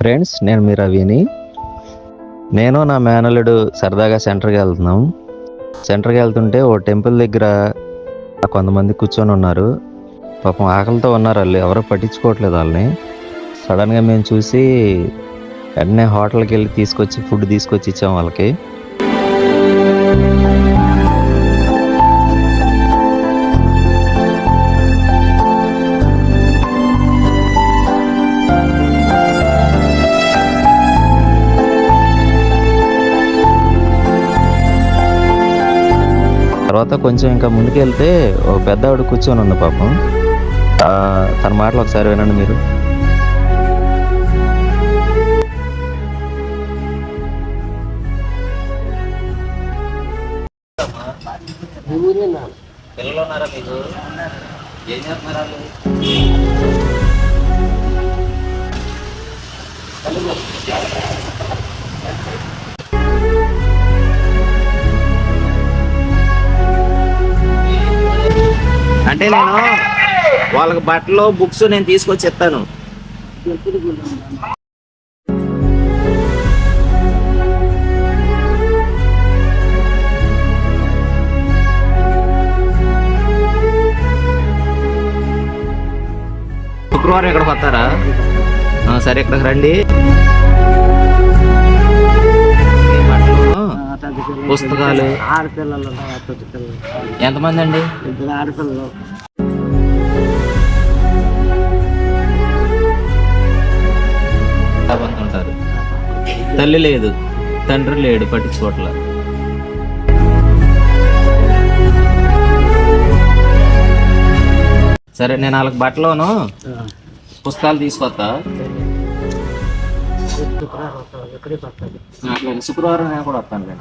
Friends, నేను మీ రవిని. నేను నా మేనల్లుడు సరదాగా సెంటర్కి వెళ్తున్నాం. సెంటర్కి వెళ్తుంటే ఓ టెంపుల్ దగ్గర కొంతమంది కూర్చొని ఉన్నారు. పాపం ఆకలితో ఉన్నారు. వాళ్ళు ఎవరో పట్టించుకోవట్లేదు వాళ్ళని. సడన్గా మేము చూసి వెంటనే హోటల్కి వెళ్ళి ఫుడ్ తీసుకొచ్చి ఇచ్చాం వాళ్ళకి. తర్వాత కొంచెం ఇంకా ముందుకు వెళ్తే ఒక పెద్ద ఆవిడ కూర్చొని ఉంది పాపం. తన మాటలు ఒకసారి వినండి మీరు. పిల్లలు ఉన్నారా మీకు? ఏం చేస్తున్నారు అంటే నేను వాళ్ళకి బట్టలు బుక్స్ నేను తీసుకొచ్చి ఇస్తాను. శుక్రవారం ఇక్కడికి వస్తారా? సరే, ఇక్కడికి రండి. పుస్తకాలు ఆడపిల్లలు ఎంతమంది అండి? 2 ఆడపిల్లలు. ఉంటారు. తల్లి లేదు, తండ్రి లేడు, పట్టించుకోవట్ల. సరే, నేను వాళ్ళకి బట్టలోను పుస్తకాలు తీసుకొస్తా. శుక్రవారం నేను కూడా వస్తాను.